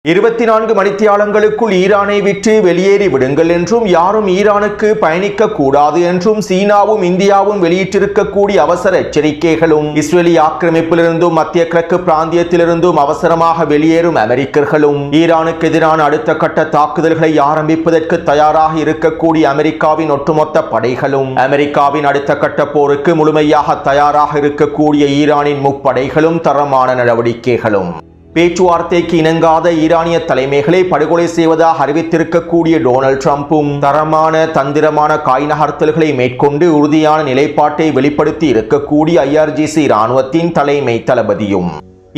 24 மணித்தியாலங்களுக்குள் ஈரானை விட்டு வெளியேறி விடுங்கள் என்றும் யாரும் ஈரானுக்கு பயணிக்க கூடாது என்றும் சீனாவும் இந்தியாவும் வெளியிட்டிருக்கக்கூடிய அவசர எச்சரிக்கைகளும் இஸ்ரேலி ஆக்கிரமிப்பிலிருந்தும் மத்திய கிழக்கு பிராந்தியத்திலிருந்தும் அவசரமாக வெளியேறும் அமெரிக்கர்களும் ஈரானுக்கு எதிரான அடுத்த கட்ட தாக்குதல்களை ஆரம்பிப்பதற்கு தயாராக இருக்கக்கூடிய அமெரிக்காவின் ஒட்டுமொத்த படைகளும் அமெரிக்காவின் அடுத்த கட்ட போருக்கு முழுமையாக தயாராக இருக்கக்கூடிய ஈரானின் முப்படைகளும் தரமான நடவடிக்கைகளும் பேச்சுவார்த்தைக்கு இணங்காத ஈரானிய தலைமைகளை படுகொலை செய்வதாக அறிவித்திருக்கக்கூடிய டொனால்ட் ட்ரம்பும் தரமான தந்திரமான காய் நகர்த்தல்களை மேற்கொண்டு உறுதியான நிலைப்பாட்டை வெளிப்படுத்தி இருக்கக்கூடிய IRGC இராணுவத்தின் தலைமை தளபதியும்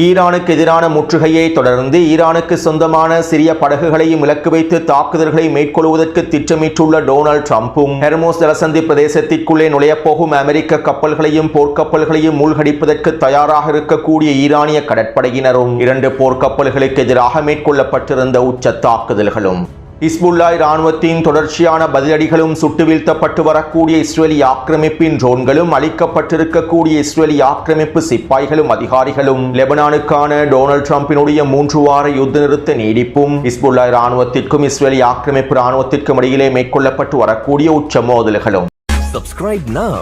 ஈரானுக்கு எதிரான முற்றுகையை தொடர்ந்து ஈரானுக்கு சொந்தமான சிறிய படகுகளையும் இலக்கு வைத்து தாக்குதல்களை மேற்கொள்வதற்கு திட்டமிட்டுள்ள டொனால்ட் ட்ரம்பும் ஹெர்மோஸ் ஜலசந்தி பிரதேசத்திற்குள்ளே நுழையப்போகும் அமெரிக்க கப்பல்களையும் போர்க்கப்பல்களையும் மூழ்கடிப்பதற்கு தயாராக இருக்கக்கூடிய ஈரானிய கடற்படையினரும் 2 போர்க்கப்பல்களுக்கு எதிராக மேற்கொள்ளப்பட்டிருந்த உச்ச தாக்குதல்களும் ஹிஸ்புல்லா இராணுவத்தின் தொடர்ச்சியான பதிலடிகளும் சுட்டு வீழ்த்தப்பட்டு வரக்கூடிய இஸ்ரேலி ஆக்கிரமிப்பின் ட்ரோன்களும் அளிக்கப்பட்டிருக்கக்கூடிய இஸ்ரேலி ஆக்கிரமிப்பு சிப்பாய்களும் அதிகாரிகளும் லெபனானுக்கான டொனால்ட் ட்ரம்பினுடைய 3 வார யுத்த நிறுத்த நீடிப்பும் ஹிஸ்புல்லா இராணுவத்திற்கும் இஸ்ரேலி ஆக்கிரமிப்பு இராணுவத்திற்கும் இடையிலே மேற்கொள்ளப்பட்டு வரக்கூடிய உச்ச மோதல்களும். Subscribe now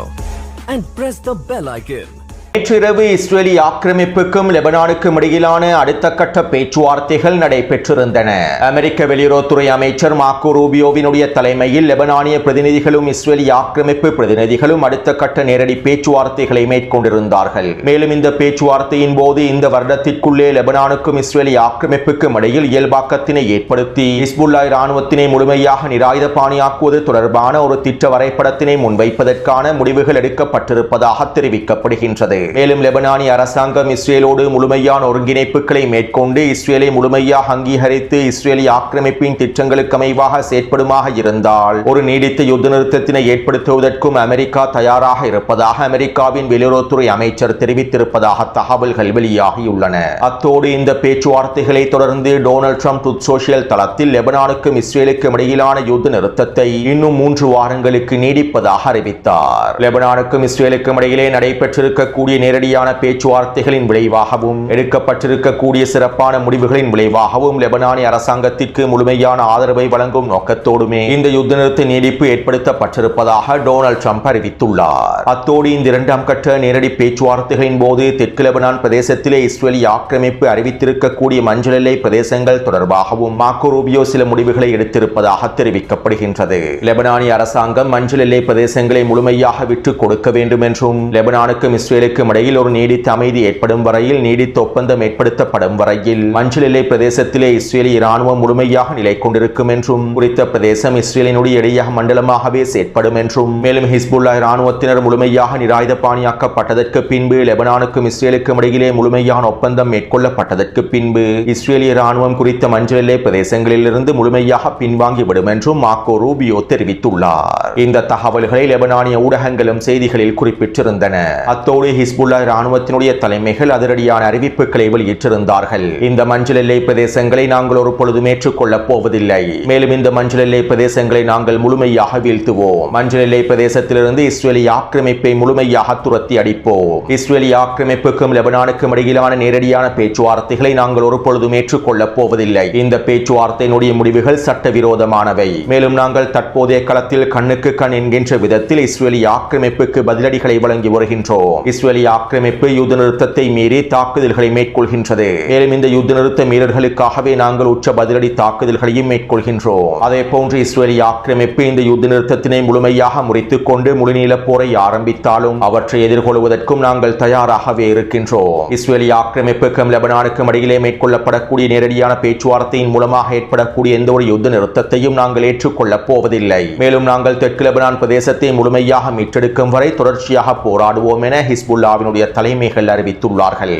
and press the bell icon. நேற்றிரவு இஸ்ரேலி ஆக்கிரமிப்புக்கும் லெபனானுக்கும் இடையிலான அடுத்த கட்ட பேச்சுவார்த்தைகள் நடைபெற்றிருந்தன. அமெரிக்க வெளியுறவுத்துறை அமைச்சர் மார்க்கோ ரூபியோவினுடைய தலைமையில் லெபனானிய பிரதிநிதிகளும் இஸ்ரேலி ஆக்கிரமிப்பு பிரதிநிதிகளும் அடுத்த கட்ட நேரடி பேச்சுவார்த்தைகளை மேற்கொண்டிருந்தார்கள். மேலும் இந்த பேச்சுவார்த்தையின் போது இந்த வருடத்திற்குள்ளே லெபனானுக்கும் இஸ்ரேலி ஆக்கிரமிப்புக்கும் இடையில் இயல்பாக்கத்தினை ஏற்படுத்தி ஹிஸ்புல்லா இராணுவத்தினை முழுமையாக நிராயுதபாணியாக்குவது தொடர்பான ஒரு திட்ட வரைபடத்தினை முன்வைப்பதற்கான முடிவுகள் எடுக்கப்பட்டிருப்பதாக தெரிவிக்கப்படுகின்றது. மேலும் லெபனானிய அரசாங்கம் இஸ்ரேலோடு முழுமையான ஒருங்கிணைப்புகளை மேற்கொண்டு இஸ்ரேலை முழுமையாக அங்கீகரித்து இஸ்ரேலி ஆக்கிரமிப்பின் திட்டங்களுக்கு அமைவாக செயற்படுமாக இருந்தால் ஒரு நீடித்த யுத்த நிறுத்தத்தினை ஏற்படுத்துவதற்கும் அமெரிக்கா தயாராக இருப்பதாக அமெரிக்காவின் வெளியுறவுத்துறை அமைச்சர் தெரிவித்திருப்பதாக தகவல்கள் வெளியாகியுள்ளன. அத்தோடு இந்த பேச்சுவார்த்தைகளை தொடர்ந்து டொனால்ட் ட்ரம்ப் ட்ரூத் சோஷியல் தளத்தில் லெபனானுக்கும் இஸ்ரேலுக்கும் இடையிலான யுத்த நிறுத்தத்தை இன்னும் 3 வாரங்களுக்கு நீடிப்பதாக அறிவித்தார். லெபனானுக்கும் இஸ்ரேலுக்கும் இடையிலே நடைபெற்றிருக்கக்கூடிய நேரடியான பேச்சுவார்த்தைகளின் விளைவாகவும் எடுக்கப்பட்டிருக்கக்கூடிய சிறப்பான முடிவுகளின் விளைவாகவும் லெபனானிய அரசாங்கத்திற்கு முழுமையான ஆதரவை வழங்கும் நோக்கத்தோடுமே இந்த யுத்த நிறுத்த நீடிப்பு ஏற்படுத்தப்பட்டிருப்பதாக டொனால்ட் ட்ரம்ப் அறிவித்துள்ளார். அத்தோடு இந்த 2ஆம் கட்ட நேரடி பேச்சுவார்த்தைகளின் போது தெற்கு லெபனான் பிரதேசத்திலே இஸ்ரேலி ஆக்கிரமிப்பு அறிவித்திருக்கக்கூடிய மஞ்சள் எல்லை பிரதேசங்கள் தொடர்பாகவும் மார்க்கோ ரூபியோ சில முடிவுகளை எடுத்திருப்பதாக தெரிவிக்கப்படுகின்றது. லெபனானிய அரசாங்கம் மஞ்சள் எல்லை பிரதேசங்களை முழுமையாக விட்டுக் கொடுக்க வேண்டும் என்றும் லெபனானுக்கும் இஸ்ரேலுக்கும் இடையில் ஒரு நீடித்த அமைதி ஏற்படும் வரையில் நீடித்த ஒப்பந்தம் ஏற்படுத்தப்படும் வரையில் மஞ்சள் எல்லை பிரதேசத்திலே இஸ்ரேலி இராணுவம் முழுமையாக நிலை கொண்டிருக்கும் என்றும் குறித்த பிரதேசம் இஸ்ரேலினுடைய இடையாக மண்டலமாகவே செயற்படும் என்றும் மேலும் ஹிஸ்புல்லா இராணுவத்தினர் முழுமையாக நிராயுதபாணியாக்கப்பட்டதற்கு பின்பு லெபனானுக்கும் இஸ்ரேலுக்கும் இடையிலே முழுமையான ஒப்பந்தம் மேற்கொள்ளப்பட்டதற்கு பின்பு இஸ்ரேலிய இராணுவம் குறித்த மஞ்சள் எல்லை பிரதேசங்களிலிருந்து முழுமையாக பின்வாங்கிவிடும் என்றும் மார்க்கோ ரூபியோ தெரிவித்துள்ளார். இந்த தகவல்களை லெபனானிய ஊடகங்களும் செய்திகளில் குறிப்பிட்டிருந்தன. அத்தோடு ஹிஸ்புல்லா இராணுவத்தினுடைய தலைமைகள் அதிரடியான அறிவிப்புகளை வெளியிட்டிருந்தார்கள். இந்த மஞ்சள் எல்லை பிரதேசங்களை நாங்கள் ஒரு பொழுதும் ஏற்றுக்கொள்ளப் போவதில்லை. மேலும் இந்த மஞ்சள் எல்லை பிரதேசங்களை நாங்கள் முழுமையாக வீழ்த்துவோம். மஞ்சள் எல்லை பிரதேசத்திலிருந்து இஸ்ரேலி ஆக்கிரமிப்பை முழுமையாக துரத்தி அடிப்போம். இஸ்ரேலி ஆக்கிரமிப்புக்கும் லெபனானுக்கும் இடையிலான நேரடியான பேச்சுவார்த்தைகளை நாங்கள் ஒரு பொழுதும் ஏற்றுக்கொள்ளப் போவதில்லை. இந்த பேச்சுவார்த்தையினுடைய முடிவுகள் சட்டவிரோதமானவை. மேலும் நாங்கள் தற்போதைய களத்தில் கண்ணுக்கு கண் என்கின்ற விதத்தில் இஸ்ரேலி ஆக்கிரமிப்புக்கு பதிலடிகளை வழங்கி வருகின்றோம். இஸ்ரேலி ஆக்கிரமிப்பு யுத்த நிறுத்தத்தை மீறி தாக்குதல்களை மேற்கொள்கின்றது. மேலும் இந்த யுத்த நிறுத்த மீறல்களுக்காகவே நாங்கள் உச்ச பதிலடி தாக்குதல்களையும் மேற்கொள்கின்றோம். அதே போன்று இஸ்ரேலி ஆக்கிரமிப்பு இந்த யுத்த நிறுத்தத்தினை முழுமையாக முறித்துக் கொண்டு முழுநீள போரை ஆரம்பித்தாலும் அவற்றை எதிர்கொள்வதற்கும் நாங்கள் தயாராகவே இருக்கின்றோம். இஸ்ரேலி ஆக்கிரமிப்புக்கும் லெபனானுக்கும் இடையிலே மேற்கொள்ளப்படக்கூடிய நேரடியான பேச்சுவார்த்தையின் மூலமாக ஏற்படக்கூடிய எந்த ஒரு யுத்த நிறுத்தத்தையும் நாங்கள் ஏற்றுக்கொள்ளப் போவதில்லை. மேலும் நாங்கள் தெற்கு லெபனான் பிரதேசத்தை முழுமையாக மீட்டெடுக்கும் வரை தொடர்ச்சியாக போராடுவோம் என ஹிஸ்புல்லாவினுடைய தலைமைகள் அறிவித்துள்ளார்கள்.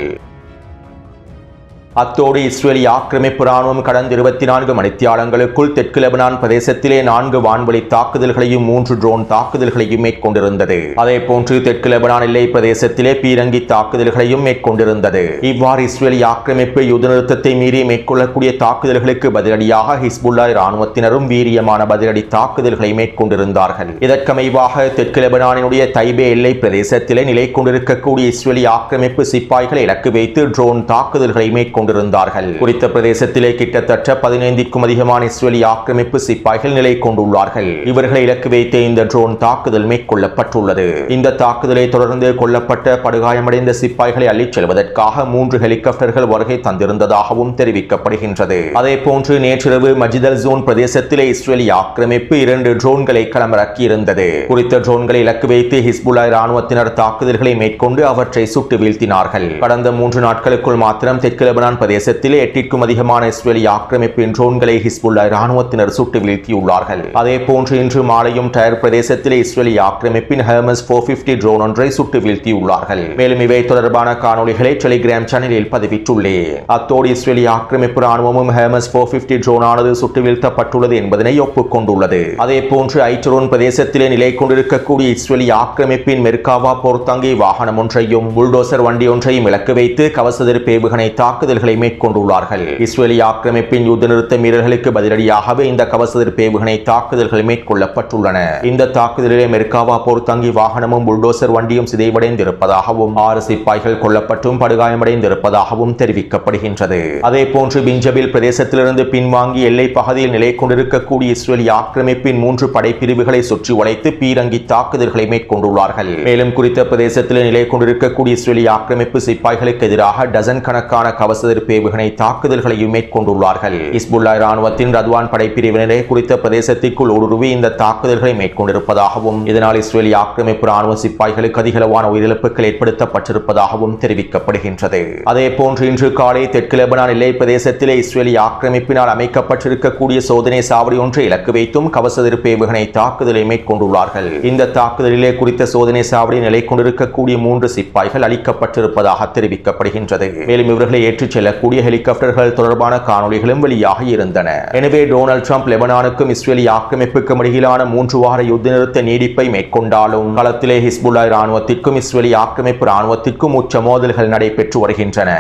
அத்தோடு இஸ்ரேலி ஆக்கிரமிப்பு ராணுவம் கடந்த 24 மணித்தியாலங்களுக்குள் தெற்கு லெபனான் பிரதேசத்திலே 4 வான்வழி தாக்குதல்களையும் 3 ட்ரோன் தாக்குதல்களையும் மேற்கொண்டிருந்தது. அதே போன்று தெற்கு லெபனான் எல்லை பிரதேசத்திலே பீரங்கி தாக்குதல்களையும் மேற்கொண்டிருந்தது. இவ்வாறு இஸ்ரேலி ஆக்கிரமிப்பு யுத்த நிறுத்தத்தை மீறி மேற்கொள்ளக்கூடிய தாக்குதல்களுக்கு பதிலடியாக ஹிஸ்புல்லா இராணுவத்தினரும் வீரியமான பதிலடி தாக்குதல்களை மேற்கொண்டிருந்தார்கள். இதற்கமைவாக தெற்கு லெபனானினுடைய தைபே எல்லை பிரதேசத்திலே நிலை கொண்டிருக்கக்கூடிய இஸ்ரேலி ஆக்கிரமிப்பு சிப்பாய்களை இலக்கு வைத்து ட்ரோன் தாக்குதல்களை மேற்கொண்டு கொண்டிருந்தார்கள். குறித்த பிரதேசத்திலே கிட்டத்தட்ட 15க்கும் அதிகமான இஸ்ரேலிய ஆக்கிரமிப்பு சிப்பாய்கள் நிலை கொண்டுள்ளார்கள். இவர்களை இலக்கு வைத்து இந்த ட்ரோன் தாக்குதல் மேற்கொள்ளப்பட்டுள்ளது. இந்த தாக்குதலை தொடர்ந்து கொல்லப்பட்ட படுகாயமடைந்த சிப்பாய்களை அள்ளிச் செல்வதற்காக 3 ஹெலிகாப்டர்கள் வருகை தந்திருந்ததாகவும் தெரிவிக்கப்படுகின்றது. அதேபோன்று நேற்றிரவு மஜிதல் ஜோன் பிரதேசத்திலே இஸ்ரேலிய ஆக்கிரமிப்பு 2 ட்ரோன்களை களமிறக்கியிருந்தது. குறித்த ட்ரோன்களை இலக்கு வைத்து ஹிஸ்புல்லா இராணுவத்தினர் தாக்குதல்களை மேற்கொண்டு அவற்றை சுட்டு வீழ்த்தினார்கள். கடந்த 3 நாட்களுக்குள் மாத்திரம் தெற்கு லெபனான் பிரதேசத்திலே 8க்கும் அதிகமான இஸ்ரேலிய ஆக்கிரமிப்பின் ட்ரோன்களை ஹிஸ்புல்லா இராணுவத்தினர் சுட்டு வீழ்த்தியுள்ளார்கள். அதேபோன்று இன்று மாலையும் டயர் பிரதேசத்திலே இஸ்ரேலிய ஆக்கிரமிப்பின் ஹெர்மஸ் 450 ட்ரோன் ஒன்றை சுட்டு வீழ்த்தியுள்ளார்கள். மேலும் இவை தொடர்பான காணொளிகளை டெலிகிராம் சேனலில் பதிவிட்டுள்ளேன். அத்தோடு இஸ்ரேலிய ஆக்கிரமிப்பு ராணுவமும் ஹெர்மஸ் 450 ட்ரோனானது சுட்டு வீழ்த்தப்பட்டுள்ளது என்பதனை ஒப்புக்கொண்டுள்ளது. அதேபோன்று ஐட்டரோன் பிரதேசத்திலே நிலை கொண்டிருக்கக்கூடிய இஸ்ரேலிய ஆக்கிரமிப்பின் மெர்காவா போர்த்தாங்கி வாகனம் ஒன்றையும் புல்டோசர் வண்டி ஒன்றையும் இலக்கு வைத்து கவசதிருப்பு ஏவுகணை தாக்குதல்களை மேற்கொண்டுள்ளார்கள். இஸ்ரேலிய ஆக்கிரமிப்பின் யுத்த நிறுத்த மீறல்களுக்கு பதிலடியாகவே இந்த கவசதிருப்பு ஏவுகணை தாக்குதல்கள் மேற்கொள்ளப்பட்டுள்ளன. இந்த தாக்குதலிலே மெர்காவா போர்த்தாங்கி வாகனமும் புல்டோசர் வண்டியும் சிதைவடைந்திருப்பதாகவும் 6 சிப்பாய்கள் கொல்லப்பட்டும் படுகாயமடைந்திருப்பதாகவும் தெரிவிக்கப்படுகின்றது. அதேபோன்று பிஞ்சபில் பிரதேசத்திலிருந்து பின்வாங்கி எல்லை பகுதியில் நிலை கொண்டிருக்கக்கூடிய இஸ்ரேலிய ஆக்கிரமிப்பின் 3 படைப்பிரிவுகளை சுற்றி வளைத்து பீரங்கி தாக்குதல்களை மேற்கொண்டுள்ளார்கள். மேலும் குறித்த பிரதேசத்தில் நிலை கொண்டிருக்கக்கூடிய இஸ்ரேலிய ஆக்கிரமிப்பு சிப்பாய்களுக்கு எதிராக டசன் கணக்கான கவசதிருப்பு ஏவுகணை தாக்குதல்களையும் மேற்கொண்டுள்ளார்கள். ஹிஸ்புல்லா இராணுவத்தின் ரத்வான் படைப்பிரிவினரே குறித்த பிரதேசத்திற்குள் ஊடுருவி இந்த தாக்குதல்களை மேற்கொண்டிருப்பதாகவும் இதனால் இஸ்ரேலிய ஆக்கிரமிப்பு ராணுவ சிப்பாய்களுக்கு அதிகளவான உயிரிழப்புகள் ஏற்படுத்தப்பட்டிருப்பதாகவும் தெரிவிக்கப்படுகின்றது. அதேபோன்று இன்று காலை தெற்கு லெபனான் எல்லை பிரதேசத்திலே இஸ்ரேலிய ஆக்கிரமிப்பினால் அமைக்கப்பட்டிருக்கக்கூடிய சோதனை சாவடி ஒன்றை இலக்கு வைத்தும் கவசதிருப்பு ஏவுகணை தாக்குதலை மேற்கொண்டுள்ளார்கள். இந்த தாக்குதலிலே குறித்த சோதனை சாவடி நிலை கொண்டிருக்கக்கூடிய 3 சிப்பாய்கள் அளிக்கப்பட்டிருப்பதாக தெரிவிக்கப்படுகின்றது. மேலும் இவர்களை ஏற்றிச் செல்லக்கூடிய ஹெலிகாப்டர்கள் தொடர்பான காணொளிகளும் வெளியாகி இருந்தன. எனவே டொனால்ட் ட்ரம்ப் லெபனானுக்கும் இஸ்ரேலிய ஆக்கிரமிப்புக்கும் இடையிலான 3 வார யுத்த நிறுத்த நீடிப்பை மேற்கொண்டாலும் களத்திலே ஹிஸ்புல்லா இராணுவத்திற்கும் இஸ்ரேலிய ஆக்கிரமிப்பு இராணுவத்திற்கும் உச்ச மோதல்கள் நடைபெற்று வருகின்றன.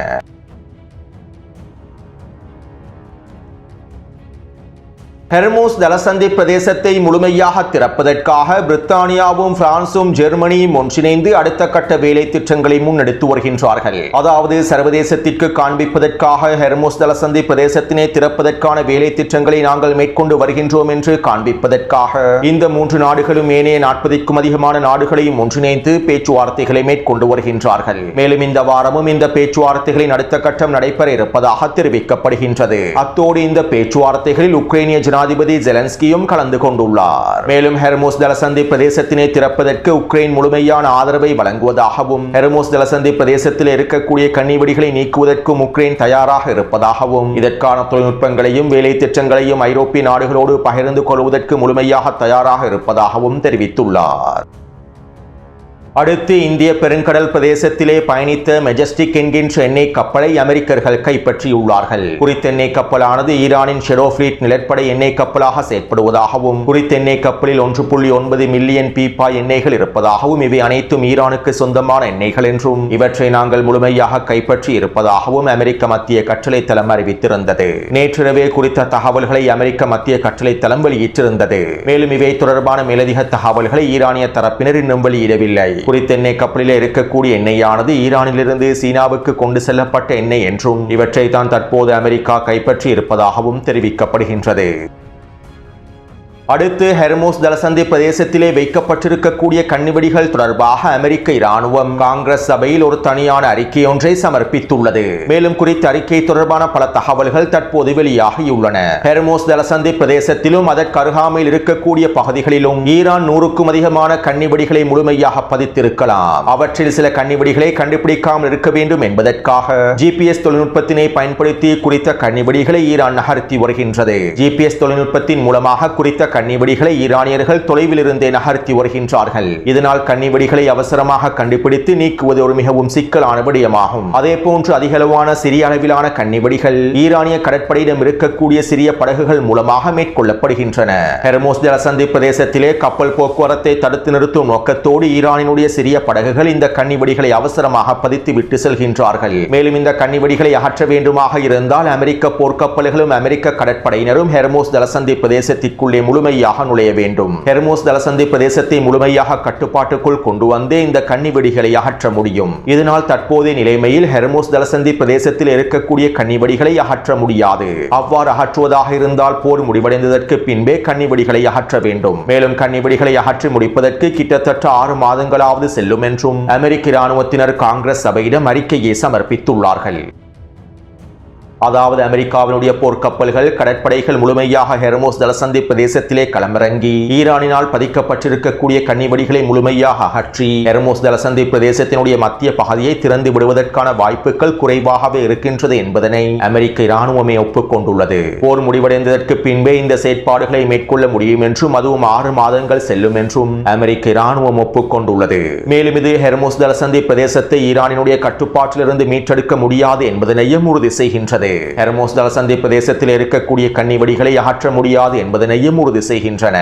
ஹெர்மூஸ் ஜலசந்தி பிரதேசத்தை முழுமையாக திறப்பதற்காக பிரித்தானியாவும் பிரான்சும் ஜெர்மனியும் ஒன்றிணைந்து அடுத்த கட்ட வேலை திட்டங்களை முன்னெடுத்து வருகின்றார்கள். அதாவது சர்வதேசத்திற்கு காண்பிப்பதற்காக ஹெர்மூஸ் ஜலசந்தி பிரதேசத்தினை திறப்பதற்கான வேலை திட்டங்களை நாங்கள் மேற்கொண்டு வருகின்றோம் என்று காண்பிப்பதற்காக இந்த 3 நாடுகளும் ஏனைய 40க்கும் அதிகமான நாடுகளையும் ஒன்றிணைந்து பேச்சுவார்த்தைகளை மேற்கொண்டு வருகின்றார்கள். மேலும் இந்த வாரமும் இந்த பேச்சுவார்த்தைகளின் அடுத்த கட்டம் நடைபெற இருப்பதாக தெரிவிக்கப்படுகின்றது. அத்தோடு இந்த பேச்சுவார்த்தைகளில் உக்ரைனிய ஜனாதிபதி ஜெலன்ஸ்கியும் கலந்து கொண்டுள்ளார். மேலும் ஹெர்மூஸ் ஜலசந்தி பிரதேசத்தினை திறப்பதற்கு உக்ரைன் முழுமையான ஆதரவை வழங்குவதாகவும் ஹெர்மூஸ் ஜலசந்தி பிரதேசத்தில் இருக்கக்கூடிய கன்னிவெடிகளை நீக்குவதற்கும் உக்ரைன் தயாராக இருப்பதாகவும் இதற்கான தொழில்நுட்பங்களையும் வேலை திட்டங்களையும் ஐரோப்பிய நாடுகளோடு பகிர்ந்து கொள்வதற்கு முழுமையாக தயாராக இருப்பதாகவும் தெரிவித்துள்ளார். அடுத்து இந்திய பெருங்கடல் பிரதேசத்திலே பயணித்த மெஜஸ்டிக் என்கின்ற எண்ணெய் கப்பலை அமெரிக்கர்கள் கைப்பற்றியுள்ளார்கள். குறித்த எண்ணெய் கப்பலானது ஈரானின் ஷெரோஃப்ளீட் நிலப்படை எண்ணெய் கப்பலாக செயற்படுவதாகவும் குறித்த எண்ணெய் கப்பலில் 1.9 மில்லியன் பீப்பாய் எண்ணெய்கள் இருப்பதாகவும் இவை அனைத்தும் ஈரானுக்கு சொந்தமான எண்ணெய்கள் என்றும் இவற்றை நாங்கள் முழுமையாக கைப்பற்றி இருப்பதாகவும் அமெரிக்க மத்திய கட்டளை தளம் அறிவித்திருந்தது. நேற்றிரவே குறித்த தகவல்களை அமெரிக்க மத்திய கட்டளை தளம் வெளியிட்டிருந்தது. மேலும் இவை தொடர்பான மேலதிக தகவல்களை ஈரானிய தரப்பினர் இன்னும் வெளியிடவில்லை. குறித்த எண்ணெய் கப்பலில் இருக்கக்கூடிய எண்ணெயானது ஈரானிலிருந்து சீனாவுக்கு கொண்டு செல்லப்பட்ட எண்ணெய் என்றும் இவற்றை தான் தற்போது அமெரிக்கா கைப்பற்றி இருப்பதாகவும் தெரிவிக்கப்படுகின்றது. அடுத்து ஹெர்மூஸ் ஜலசந்தி பிரதேசத்திலே வைக்கப்பட்டிருக்கக்கூடிய கன்னிவெடிகள் தொடர்பாக அமெரிக்க இராணுவம் காங்கிரஸ் சபையில் ஒரு தனியான அறிக்கை ஒன்றை சமர்ப்பித்துள்ளது. மேலும் குறித்த அறிக்கை தொடர்பான பல தகவல்கள் தற்போது வெளியாகியுள்ளன. ஹெர்மூஸ் ஜலசந்தி பிரதேசத்திலும் அதற்கு அருகாமையில் இருக்கக்கூடிய பகுதிகளிலும் ஈரான் 100க்கும் அதிகமான கன்னிவெடிகளை முழுமையாக பதித்திருக்கலாம். அவற்றில் சில கன்னிவெடிகளை கண்டுபிடிக்காமல் இருக்க வேண்டும் என்பதற்காக GPS தொழில்நுட்பத்தினை பயன்படுத்தி குறித்த கன்னிவெடிகளை ஈரான் நகர்த்தி வருகின்றது. GPS தொழில்நுட்பத்தின் மூலமாக குறித்த கன்னிவெடிகளை ஈரானியர்கள் தொலைவில் இருந்தே நகர்த்தி வருகின்றார்கள். இதனால் கன்னிவெடிகளை அவசரமாக கண்டுபிடித்து நீக்குவது ஒரு மிகவும் சிக்கலான விடயமாகும். அதே போன்று அதிகளவான சிறிய அளவிலான கன்னிவெடிகள் ஈரானிய கடற்படையிடம் இருக்கக்கூடிய சிறிய படகுகள் மூலமாக மேற்கொள்ளப்படுகின்றன. ஹெர்மூஸ் ஜலசந்தி பிரதேசத்திலே கப்பல் போக்குவரத்தை தடுத்து நிறுத்தும் நோக்கத்தோடு ஈரானினுடைய சிறிய படகுகள் இந்த கன்னிவெடிகளை அவசரமாக பதித்து விட்டு செல்கின்றார்கள். மேலும் இந்த கன்னிவெடிகளை அகற்ற வேண்டுமாக இருந்தால் அமெரிக்க போர்க்கப்பல்களும் அமெரிக்க கடற்படையினரும் ஹெர்மூஸ் ஜலசந்தி பிரதேசத்திற்குள்ளே முழுமையாக முழுமையாக நுழைய வேண்டும். ஹெர்மோஸ் ஜலசந்தி பிரதேசத்தை முழுமையாக கட்டுப்பாட்டுக்குள் கொண்டு வந்தே இந்த கன்னிவெடிகளை அகற்ற முடியும். இதனால் தற்போதைய நிலைமையில் ஹெர்மோஸ் ஜலசந்தி பிரதேசத்தில் இருக்கக்கூடிய கன்னிவெடிகளை அகற்ற முடியாது. அவ்வாறு அகற்றுவதாக இருந்தால் போர் முடிவடைந்ததற்கு பின்பே கன்னிவெடிகளை அகற்ற வேண்டும். மேலும் கன்னிவெடிகளை அகற்றி முடிப்பதற்கு கிட்டத்தட்ட 6 மாதங்களாவது செல்லும் என்றும் அமெரிக்க இராணுவத்தினர் காங்கிரஸ் சபையிடம் அறிக்கையை சமர்ப்பித்துள்ளார்கள். அதாவது அமெரிக்காவினுடைய போர்க்கப்பல்கள் கடற்படைகள் முழுமையாக ஹெர்மோஸ் ஜலசந்தி பிரதேசத்திலே களமிறங்கி ஈரானினால் பதிக்கப்பட்டிருக்கக்கூடிய கன்னிவெடிகளை முழுமையாக அகற்றி ஹெர்மோஸ் ஜலசந்தி பிரதேசத்தினுடைய மத்திய பகுதியை திறந்து விடுவதற்கான வாய்ப்புகள் குறைவாகவே இருக்கின்றது என்பதனை அமெரிக்க இராணுவமே ஒப்புக்கொண்டுள்ளது. போர் முடிவடைந்ததற்கு பின்பே இந்த செயற்பாடுகளை மேற்கொள்ள முடியும் என்றும் அதுவும் 6 மாதங்கள் செல்லும் என்றும் அமெரிக்க இராணுவம் ஒப்புக்கொண்டுள்ளது. மேலும் இது ஹெர்மோஸ் ஜலசந்தி பிரதேசத்தை ஈரானினுடைய கட்டுப்பாட்டிலிருந்து மீட்டெடுக்க முடியாது என்பதனையும் உறுதி செய்கின்றது. ஹெர்மோஸ் ஜலசந்தி பிரதேசத்தில் இருக்கக்கூடிய கன்னிவெடிகளை அகற்ற முடியாது என்பதனையும் உறுதி செய்கின்றன.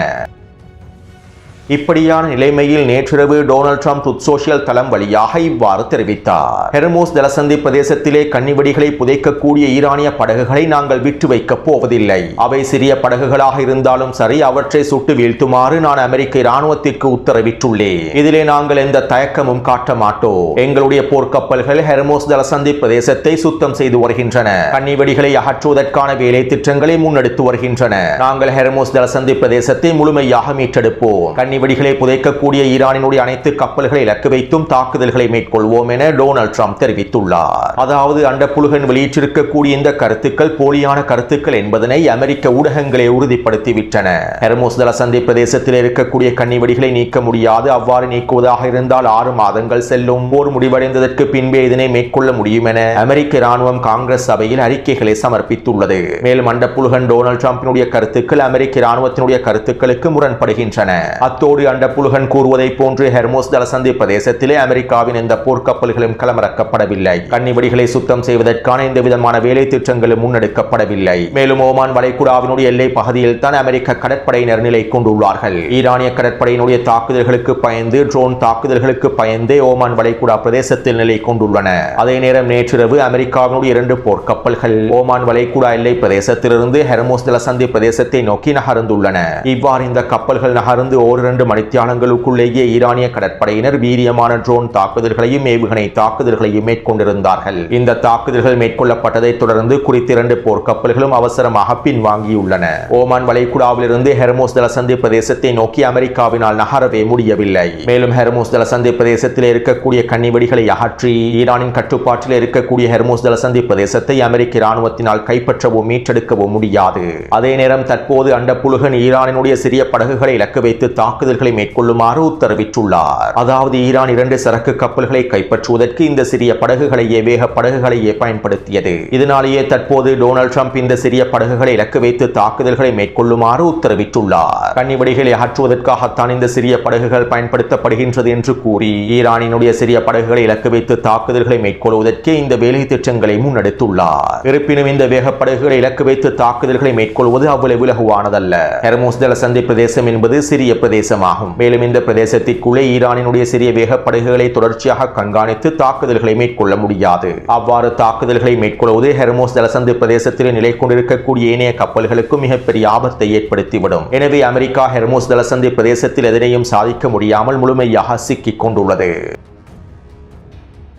இப்படியான நிலைமையில் நேற்றிரவு டொனால்ட் ட்ரம்ப் ட்ரூத் சோஷியல் தளம் வழியாக இவ்வாறு தெரிவித்தார். ஹெர்மோஸ் ஜலசந்தி பிரதேசத்திலே கன்னிவெடிகளை புதைக்கக்கூடிய ஈரானிய படகுகளை நாங்கள் விட்டு வைக்கப் போவதில்லை. அவை சிறிய படகுகளாக இருந்தாலும் சரி, அவற்றை சுட்டு வீழ்த்துமாறு நான் அமெரிக்க இராணுவத்திற்கு உத்தரவிட்டுள்ளேன். இதிலே நாங்கள் எந்த தயக்கமும் காட்ட மாட்டோம். எங்களுடைய போர்க்கப்பல்கள் ஹெர்மோஸ் ஜலசந்தி பிரதேசத்தை சுத்தம் செய்து வருகின்றன. கன்னிவெடிகளை அகற்றுவதற்கான வேலை திட்டங்களை முன்னெடுத்து வருகின்றன. நாங்கள் ஹெர்மோஸ் ஜலசந்தி பிரதேசத்தை முழுமையாக மீட்டெடுப்போம். வெடிகளை புதைக்கக்கூடிய ஈரானினுடைய அனைத்து கப்பல்களை இலக்கு வைத்தும் தாக்குதல்களை மேற்கொள்வோம் என டொனால்ட் ட்ரம்ப் தெரிவித்துள்ளார். அதாவது அண்டப்புழுகன் வெளியிட்டிருக்கக்கூடிய இந்த கருத்துக்கள் போலியான கருத்துக்கள் என்பதனை அமெரிக்க ஊடகங்களே உறுதிப்படுத்திவிட்டன. ஹெர்மோஸ் ஜலசந்தி பிரதேசத்தில் இருக்கக்கூடிய கன்னிவெடிகளை நீக்க முடியாது. அவ்வாறு நீக்குவதாக இருந்தால் 6 மாதங்கள் செல்லும். போர் முடிவடைந்ததற்கு பின்பே இதனை மேற்கொள்ள முடியும் என அமெரிக்க இராணுவம் காங்கிரஸ் சபையில் அறிக்கைகளை சமர்ப்பித்துள்ளது. மேலும் அண்டப்புழுகன் டொனால்ட் ட்ரம்பினுடைய கருத்துக்கள் அமெரிக்க இராணுவத்தினுடைய கருத்துக்களுக்கு முரண்படுகின்றன. அண்டப்புழுகன் கூறுவதை போன்று ஹெர்மோஸ் ஜலசந்தி பிரதேசத்திலே அமெரிக்காவின் எந்த போர்க்கப்பல்களும் களமிறக்கப்படவில்லை. கன்னிவெடிகளை சுத்தம் செய்வதற்கான எந்த விதமான வேலை திட்டங்களும் முன்னெடுக்கப்படவில்லை. மேலும் ஓமான் வளைகுடாவினுடைய எல்லை பகுதியில் தான் அமெரிக்க கடற்படையினர் நிலை கொண்டுள்ளார்கள். ஈரானிய கடற்படையினுடைய தாக்குதல்களுக்கு பயந்து, ட்ரோன் தாக்குதல்களுக்கு பயந்தே ஓமான் வளைகுடா பிரதேசத்தில் நிலை கொண்டுள்ளன. அதே நேரம் நேற்றிரவு அமெரிக்காவினுடைய 2 போர்க்கப்பல்கள் ஓமான் வளைகுடா எல்லை பிரதேசத்திலிருந்து ஹெர்மோஸ் ஜலசந்தி பிரதேசத்தை நோக்கி நகர்ந்துள்ளன. இவ்வாறு இந்த கப்பல்கள் நகர்ந்து 2 மணித்தியாலங்களுக்குள்ளேயே ஈரானிய கடற்படையினர் வீரியமான ட்ரோன் தாக்குதல்களையும் ஏவுகணை தாக்குதல்களையும் மேற்கொண்டிருந்தார்கள். இந்த தாக்குதல்கள் மேற்கொள்ளப்பட்டதை தொடர்ந்து குறித்த 2 போர்க்கப்பல்களும் அவசரமாக பின்வாங்கியுள்ளன. ஓமான் வளைகுடாவிலிருந்து ஹெர்மோஸ் ஜலசந்தி பிரதேசத்தை நோக்கி அமெரிக்காவினால் நகரவே முடியவில்லை. மேலும் ஹெர்மோஸ் ஜலசந்தி பிரதேசத்தில் இருக்கக்கூடிய கன்னிவெடிகளை அகற்றி ஈரானின் கட்டுப்பாட்டில் இருக்கக்கூடிய ஹெர்மோஸ் ஜலசந்தி பிரதேசத்தை அமெரிக்க இராணுவத்தினால் கைப்பற்றவோ மீட்டெடுக்கவோ முடியாது. அதே நேரம் தற்போது அண்டப்புழுகன் ஈரானினுடைய சிறிய படகுகளை இலக்கு வைத்து தாக்குதல்களை மேற்கொள்ளுமாறு உத்தரவிட்டுள்ளார். அதாவது ஈரான் 2 சரக்கு கப்பல்களை கைப்பற்றுவதற்கு இந்த சிறிய படகுகளையே, வேக படகுகளையே பயன்படுத்தியது. இதனாலேயே தற்போது டொனால்ட் ட்ரம்ப் இந்த சிறிய படகுகளை இலக்கு வைத்து தாக்குதல்களை மேற்கொள்ளுமாறு உத்தரவிட்டுள்ளார். கன்னிவெடிகளை அகற்றுவதற்காகத்தான் இந்த சிறிய படகுகள் பயன்படுத்தப்படுகின்றது என்று கூறி ஈரானினுடைய சிறிய படகுகளை இலக்கு வைத்து தாக்குதல்களை மேற்கொள்வதற்கே இந்த வேலை திட்டங்களை முன்னெடுத்துள்ளார். இருப்பினும் இந்த வேக படகுகளை இலக்கு வைத்து தாக்குதல்களை மேற்கொள்வது அவ்வளவு இலகுவானதல்ல. ஹெர்மோஸ் ஜலசந்தி பிரதேசம் என்பது சிறிய பிரதேசமாகும். மேலும் இந்த பிரதேசத்திற்குள்ளே ஈரானினுடைய சிறிய வேக படகுகளை தொடர்ச்சியாக கண்காணித்து தாக்குதல்களை மேற்கொள்ள முடியாது. அவ்வாறு தாக்குதல்களை மேற்கொள்வது ஹெர்மோஸ் ஜலசந்தி பிரதேசத்தில் நிலை கொண்டிருக்கக்கூடிய ஏனைய கப்பல்களுக்கு மிகப்பெரிய ஆபத்தை ஏற்படுத்திவிடும். எனவே அமெரிக்கா ஹெர்மோஸ் ஜலசந்தி பிரதேசத்தில் எதனையும் சாதிக்க முடியாமல் முழுமையாக சிக்கிக் கொண்டுள்ளது.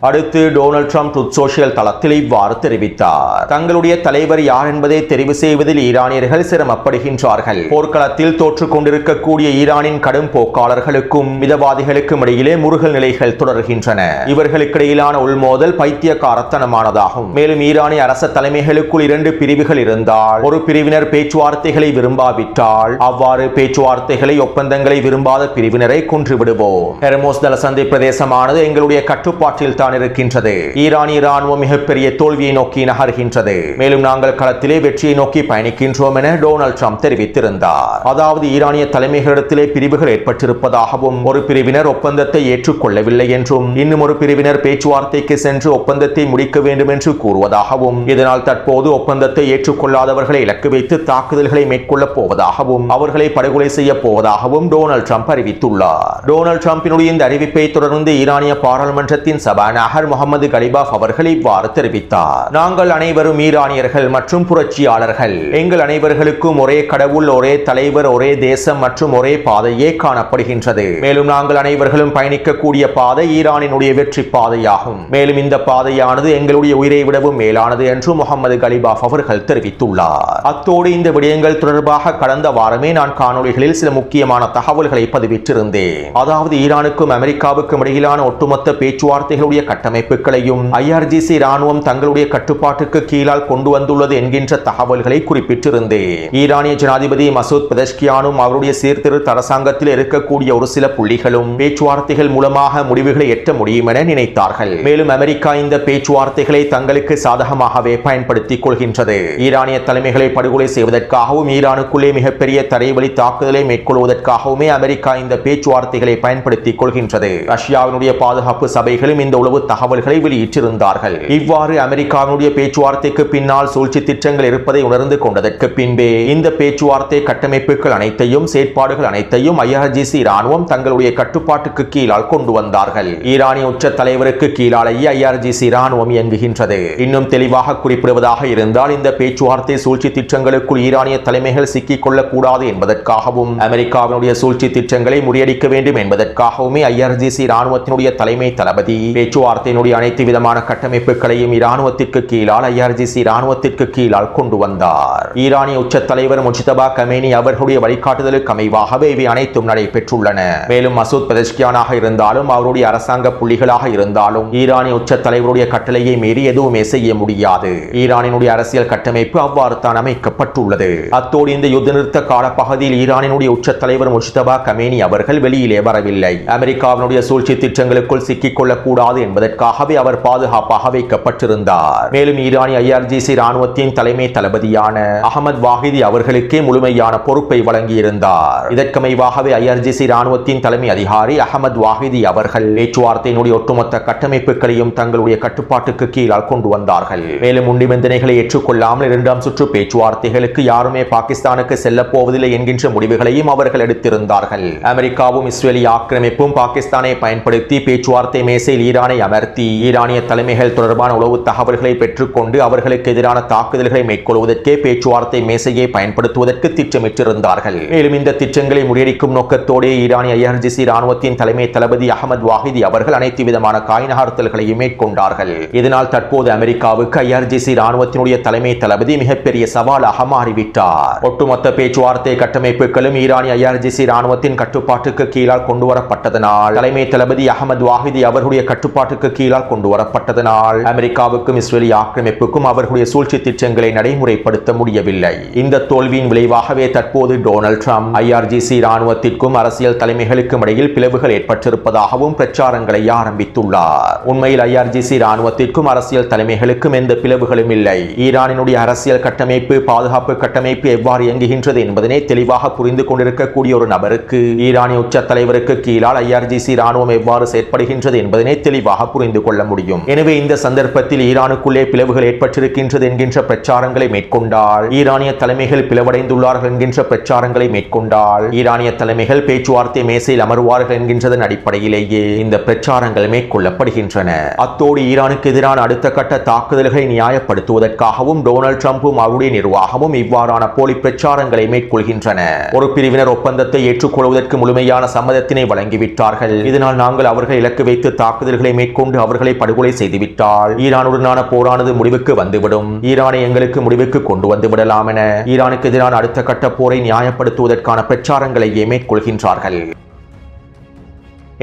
அடுத்து டொனால்ட் ட்ரம்ப் ட்ரூத் சோஷியல் தளத்தில் இவ்வாறு தெரிவித்தார். தங்களுடைய தலைவர் யார் என்பதை தெரிவு செய்வதில் ஈரானியர்கள் சிரமப்படுகின்றார்கள். போர்க்களத்தில் தோற்றுக் கொண்டிருக்கக்கூடிய ஈரானின் கடும் போக்காளர்களுக்கும் மிதவாதிகளுக்கும் இடையிலே முருகல் நிலைகள் தொடர்கின்றன. இவர்களுக்கிடையிலான உள்மோதல் பைத்தியக்காரத்தனமானதாகும். மேலும் ஈரானிய அரச தலைமைகளுக்குள் 2 பிரிவுகள் இருந்தால், ஒரு பிரிவினர் பேச்சுவார்த்தைகளை விரும்பாவிட்டால் அவ்வாறு பேச்சுவார்த்தைகளை, ஒப்பந்தங்களை விரும்பாத பிரிவினரை கொன்றுவிடுவோம். ஹெர்மோஸ் ஜலசந்தி பிரதேசமானது எங்களுடைய கட்டுப்பாட்டில் இருக்கின்றது. ஈரானிய ராணுவம் மிகப்பெரிய தோல்வியை நோக்கி நகர்கின்றது. மேலும் நாங்கள் களத்திலே வெற்றியை நோக்கி பயணிக்கின்றோம் என டொனால்ட் ட்ரம்ப் தெரிவித்திருந்தார். அதாவது ஈரானிய தலைமைகளிடத்திலே பிரிவுகள் ஏற்பட்டிருப்பதாகவும், ஒரு பிரிவினர் ஒப்பந்தத்தை ஏற்றுக்கொள்ளவில்லை என்றும், இன்னும் ஒரு பிரிவினர் பேச்சுவார்த்தைக்கு சென்று ஒப்பந்தத்தை முடிக்க வேண்டும் என்று கூறுவதாகவும், இதனால் தற்போது ஒப்பந்தத்தை ஏற்றுக்கொள்ளாதவர்களை இலக்கு வைத்து தாக்குதல்களை மேற்கொள்ளப் போவதாகவும், அவர்களை படுகொலை செய்ய போவதாகவும் டொனால்ட் ட்ரம்ப் அறிவித்துள்ளார். டொனால்ட் ட்ரம்பினுடைய இந்த அறிவிப்பை தொடர்ந்து ஈரானிய பாராளுமன்றத்தின் சபாநாயகர் மாநகர் முகமது கலிபாஃப் அவர்கள் இவ்வாறு தெரிவித்தார். நாங்கள் அனைவரும் ஈரானியர்கள் மற்றும் புரட்சியாளர்கள். எங்கள் அனைவர்களுக்கும் ஒரே கடவுள், ஒரே தலைவர், ஒரே தேசம் மற்றும் ஒரே பாதையே காணப்படுகின்றது. மேலும் நாங்கள் அனைவர்களும் பயணிக்கக்கூடிய பாதை ஈரானினுடைய வெற்றி பாதையாகும். மேலும் இந்த பாதையானது எங்களுடைய உயிரை விடவும் மேலானது என்று முகமது கலிபாஃப் அவர்கள் தெரிவித்துள்ளார். அத்தோடு இந்த விடயங்கள் தொடர்பாக கடந்த வாரமே நான் காணொளிகளில் சில முக்கியமான தகவல்களை பதிவிட்டிருந்தேன். அதாவது ஈரானுக்கும் அமெரிக்காவுக்கும் இடையிலான ஒட்டுமொத்த பேச்சுவார்த்தைகளுடைய கட்டமைப்புகளையும் IRGC ராணுவம் தங்களுடைய கட்டுப்பாட்டுக்கு கீழால் கொண்டு வந்துள்ளது என்கின்ற தகவல்களை குறிப்பிட்டிருந்தேன். ஈரானிய ஜனாதிபதி மசூத் பெதஷ்கியானும் அவருடைய சீர்திருத்த அரசாங்கத்தில் இருக்கக்கூடிய ஒரு சில புள்ளிகளும் பேச்சுவார்த்தைகள் மூலமாக முடிவுகளை எட்ட முடியும் என நினைத்தார்கள். மேலும் அமெரிக்கா இந்த பேச்சுவார்த்தைகளை தங்களுக்கு சாதகமாகவே பயன்படுத்திக் கொள்கின்றது. ஈரானிய தலைமைகளை படுகொலை செய்வதற்காகவும் ஈரானுக்குள்ளே மிகப்பெரிய தரைவழி தாக்குதலை மேற்கொள்வதற்காகவுமே அமெரிக்கா இந்த பேச்சுவார்த்தைகளை பயன்படுத்திக் கொள்கின்றது. ரஷ்யாவினுடைய பாதுகாப்பு சபைகளும் இந்த உளவு தகவல்களை வெளியிட்டிருந்தார்கள். இவ்வாறு அமெரிக்காவினுடைய பேச்சுவார்த்தைக்கு பின்னால் சூழ்ச்சி திட்டங்கள் இருப்பதை உணர்ந்து கொண்டதற்கு பின்பே இந்த பேச்சுவார்த்தை கட்டமைப்புகள் அனைத்தையும் செயற்பாடுகள் அனைத்தையும் IRGC ராணுவம் தங்களுடைய கட்டுப்பாட்டுக்கு கீழால் கொண்டு வந்தார்கள். ஈரானிய உச்ச தலைவருக்கு கீழாலேயே IRGC ராணுவம் இயங்குகின்றது. இன்னும் தெளிவாக குறிப்பிடுவதாக இருந்தால் இந்த பேச்சுவார்த்தை சூழ்ச்சி திட்டங்களுக்குள் ஈரானிய தலைமைகள் சிக்கிக் கொள்ளக்கூடாது என்பதற்காகவும் அமெரிக்காவினுடைய சூழ்ச்சி திட்டங்களை முறியடிக்க வேண்டும் என்பதற்காகவுமே IRGC ராணுவத்தினுடைய தலைமை தளபதி பேச்சுவார்த்தையினுடைய அனைத்து விதமான கட்டமைப்புகளையும் இராணுவத்திற்கு கீழால் IRGC ராணுவத்திற்கு கீழால் கொண்டு வந்தார். ஈரானிய உச்ச தலைவர் முஜ்தபா கமேனி அவர்களுடைய வழிகாட்டுதலுக்கு அமைவாகவே இவை அனைத்தும் நடைபெற்றுள்ளன. மேலும் மசூத் பெதஷ்கியானாக இருந்தாலும் அவருடைய அரசாங்க புள்ளிகளாக இருந்தாலும் ஈரானிய உச்ச தலைவருடைய கட்டளையை மீறி எதுவுமே செய்ய முடியாது. ஈரானினுடைய அரசியல் கட்டமைப்பு அவ்வாறு தான் அமைக்கப்பட்டுள்ளது. அத்தோடு இந்த யுத்த நிறுத்த காலப்பகுதியில் ஈரானினுடைய உச்ச தலைவர் முஜ்தபா கமேனி அவர்கள் வெளியிலே வரவில்லை. அமெரிக்காவினுடைய சூழ்ச்சி திட்டங்களுக்குள் சிக்கிக் கொள்ளக்கூடாது என்பதற்காகவே அவர் பாதுகாப்பாக வைக்கப்பட்டிருந்தார். மேலும் ஈரானிய IRGC ராணுவத்தின் தலைமை தளபதியான அகமது வாஹிதி அவர்களுக்கே முழுமையான பொறுப்பை வழங்கியிருந்தார். இதற்கமைவாகவே IRGC ராணுவத்தின் தலைமை அதிகாரி அகமது வாஹிதி அவர்கள் பேச்சுவார்த்தையினுடைய ஒட்டுமொத்த கட்டமைப்புகளையும் தங்களுடைய கட்டுப்பாட்டுக்கு கீழால் கொண்டு வந்தார்கள். மேலும் நிபந்தனைகளை ஏற்றுக்கொள்ளாமல் இரண்டாம் சுற்று பேச்சுவார்த்தைகளுக்கு யாருமே பாகிஸ்தானுக்கு செல்ல போவதில்லை என்கின்ற முடிவுகளையும் அவர்கள் எடுத்திருந்தார்கள். அமெரிக்காவும் இஸ்ரேலிய ஆக்கிரமிப்பும் பாகிஸ்தானை பயன்படுத்தி பேச்சுவார்த்தை மேசையில் ஈரானை அமர்த்தி ஈரானிய தலைமைகள் தொடர்பான உளவு தகவல்களை பெற்றுக்கொண்டு அவர்களுக்கு எதிரான தாக்குதல்களை மேற்கொள்வதற்கே பேச்சுவார்த்தை மேசையை பயன்படுத்துவதற்கு திட்டமிட்டிருந்தார்கள். மேலும் இந்த திட்டங்களை முறியடிக்கும் நோக்கத்தோடு ஈரானிய IRGC ராணுவத்தின் தலைமை தளபதி அகமது வாஹிதி அவர்கள் அனைத்து விதமான காய் நகர்த்தல்களையும் மேற்கொண்டார்கள். இதனால் தற்போது அமெரிக்காவுக்கு IRGC ராணுவத்தினுடைய தலைமை தளபதி மிகப்பெரிய சவாலாக மாறிவிட்டார். ஒட்டுமொத்த பேச்சுவார்த்தை கட்டமைப்புகளும் ஈரானிய IRGC ராணுவத்தின் கட்டுப்பாட்டுக்கு கீழால் கொண்டு வரப்பட்டதனால் தலைமை தளபதி அகமது வாஹிதி அவர்களுடைய கட்டுப்பாட்டுக்கு கீழால் கொண்டு வரப்பட்டதனால் அமெரிக்காவுக்கும் இஸ்ரேலிய ஆக்கிரமிப்புக்கும் அவர்களுடைய சூழ்ச்சி திட்டங்களை நடைமுறைப்படுத்த முடியவில்லை. இந்த தோல்வியின் விளைவாகவே தற்போது டொனால்ட் ட்ரம்ப் IRGC ராணுவத்திற்கும் அரசியல் தலைமைகளுக்கும் இடையில் பிளவுகள் ஏற்பட்டிருப்பதாகவும் பிரச்சாரங்களை ஆரம்பித்துள்ளார். உண்மையில் IRGC ராணுவத்திற்கும் அரசியல் தலைமைகளுக்கும் எந்த பிளவுகளும் இல்லை. ஈரானினுடைய அரசியல் கட்டமைப்பு, பாதுகாப்பு கட்டமைப்பு எவ்வாறு இயங்குகின்றது என்பதனை தெளிவாக புரிந்து கொண்டிருக்கக்கூடிய ஒரு நபருக்கு ஈரானிய உச்ச தலைவருக்கு கீழால் IRGC ராணுவம் எவ்வாறு செயற்படுகின்றது என்பதனை தெளிவாக புரிந்து கொள்ள முடியும். எனவே இந்த சந்தர்ப்பத்தில் ஈரானுக்குள்ளே பிளவுகள் ஏற்பட்டிருக்கின்றது என்கின்ற பிரச்சாரங்களை மேற்கொண்டால், ஈரானிய தலைமைகள் பிளவடைந்துள்ளார்கள் என்கின்ற பிரச்சாரங்களை மேற்கொண்டால், ஈரானிய தலைமைகள் பேச்சுவார்த்தை மேசையில் அமர்வார்கள் என்கின்றதன் அடிப்படையிலேயே இந்த பிரச்சாரங்கள் மேற்கொள்ளப்படுகின்றன. அத்தோடு ஈரானுக்கு எதிரான அடுத்த கட்ட தாக்குதல்களை நியாயப்படுத்துவதற்காகவும் டொனால்ட் ட்ரம்பும் அவருடைய நிர்வாகமும் இவ்வாறான போலி பிரச்சாரங்களை மேற்கொள்கின்றன. ஒரு பிரிவினர் ஒப்பந்தத்தை ஏற்றுக்கொள்வதற்கு முழுமையான சம்மதத்தினை வழங்கிவிட்டார்கள். இதனால் நாங்கள் அவர்கள் இலக்கு வைத்து தாக்குதல்களை மேற்கொண்டு அவர்களை படுகொலை செய்துவிட்டால் ஈரானுடனான போரானது முடிவுக்கு வந்துவிடும். ஈரானை எங்களுக்கு முடிவுக்கு கொண்டு வந்து விடலாம் என ஈரானுக்கு எதிரான அடுத்த கட்ட போரை நியாயப்படுத்துவதற்கான பிரச்சாரங்களையே மேற்கொள்கின்றார்கள்.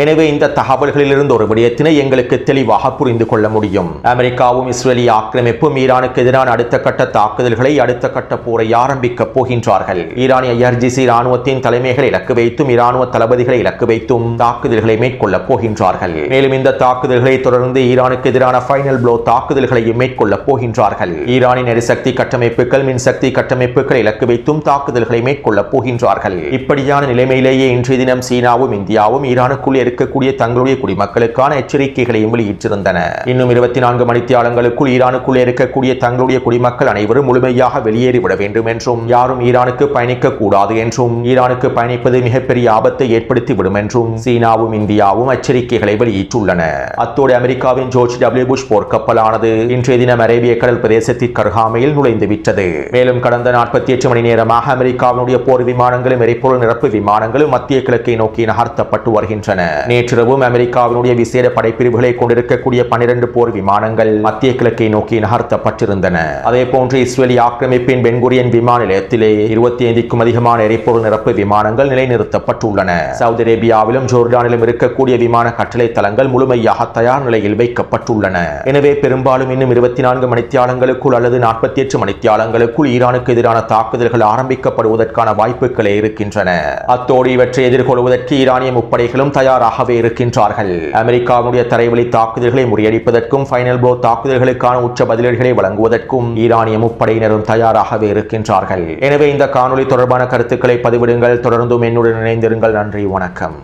எனவே இந்த தகவல்களிலிருந்து ஒரு விடயத்தினை எங்களுக்கு தெளிவாக புரிந்து கொள்ள முடியும். அமெரிக்காவும் இஸ்ரேலிய ஆக்கிரமிப்பும் ஈரானுக்கு எதிரான அடுத்த கட்ட தாக்குதல்களை, அடுத்த கட்ட போரை ஆரம்பிக்க போகின்றார்கள். ஈரானிய IRGC ராணுவத்தின் தலைமைகளை இலக்கு வைத்தும் இராணுவ தளபதிகளை இலக்கு வைத்தும் தாக்குதல்களை மேற்கொள்ள போகின்றார்கள். மேலும் இந்த தாக்குதல்களை தொடர்ந்து ஈரானுக்கு எதிரான ஃபைனல் ப்ளோ தாக்குதல்களையும் மேற்கொள்ள போகின்றார்கள். ஈரானின் எரிசக்தி கட்டமைப்புகள், மின்சக்தி கட்டமைப்புகளை இலக்கு வைத்தும் தாக்குதல்களை மேற்கொள்ள போகின்றார்கள். இப்படியான நிலைமையிலேயே இன்றைய தினம் சீனாவும் இந்தியாவும் ஈரானுக்குள்ளே இருக்கக்கூடிய தங்களுடைய குடிமக்களுக்கான எச்சரிக்கைகளையும் வெளியிட்டிருந்தன. இன்னும் 24 மணித்தியாலங்களுக்குள் ஈரானுக்குள்ளே இருக்கக்கூடிய தங்களுடைய குடிமக்கள் அனைவரும் முழுமையாக வெளியேறிவிட வேண்டும் என்றும், யாரும் ஈரானுக்கு பயணிக்க கூடாது என்றும், ஈரானுக்கு பயணிப்பது மிகப்பெரிய ஆபத்தை ஏற்படுத்திவிடும் என்றும் சீனாவும் இந்தியாவும் எச்சரிக்கைகளை வெளியிட்டுள்ளன. அத்தோடு அமெரிக்காவின் ஜார்ஜ் டபிள்யூ புஷ் போர்க்கப்பலானது இன்றைய தினம் அரேபிய கடல் பிரதேசத்திற்கு அருகாமையில் நுழைந்து விட்டது. மேலும் கடந்த 48 மணி நேரமாக அமெரிக்காவினுடைய போர் விமானங்களும் எரிபொருள் நிரப்பு விமானங்களும் மத்திய கிழக்கை நோக்கி நகர்த்தப்பட்டு வருகின்றன. நேற்றிரவும் அமெரிக்காவினுடைய விசேட படைப்பிரிவுகளை கொண்டிருக்கக்கூடிய 12 போர் விமானங்கள் மத்திய கிழக்கை நோக்கி நகர்த்தப்பட்டிருந்தன. அதே போன்று இஸ்ரேலி ஆக்கிரமிப்பின் பென்குரியன் விமான நிலையத்திலே 25க்கும் அதிகமான எரிபொருள் நிரப்பு விமானங்கள் நிலைநிறுத்தப்பட்டுள்ளன. சவுதி அரேபியாவிலும் ஜோர்டானிலும் இருக்கக்கூடிய விமான கட்டளை தளங்கள் முழுமையாக தயார் நிலையில் வைக்கப்பட்டுள்ளன. எனவே பெரும்பாலும் இன்னும் 24 மணித்தியாலங்களுக்குள் அல்லது 48 மணித்தியாலங்களுக்குள் ஈரானுக்கு எதிரான தாக்குதல்கள் ஆரம்பிக்கப்படுவதற்கான வாய்ப்புகளே இருக்கின்றன. அத்தோடு இவற்றை எதிர்கொள்வதற்கு ஈரானிய முப்படைகளும் தயாராகவே இருக்கின்றார்கள். அமெரிக்காவுடைய தரைவழி தாக்குதல்களை முறியடிப்பதற்கும் ஃபைனல் ப்ளோ தாக்குதல்களுக்கான உச்ச பதிலடிகளை வழங்குவதற்கும் ஈரானிய முப்படையினரும் தயாராகவே இருக்கின்றார்கள். எனவே இந்த காணொளி தொடர்பான கருத்துக்களை பதிவிடுங்கள். தொடர்ந்தும் என்னுடன் இணைந்திருங்கள். நன்றி, வணக்கம்.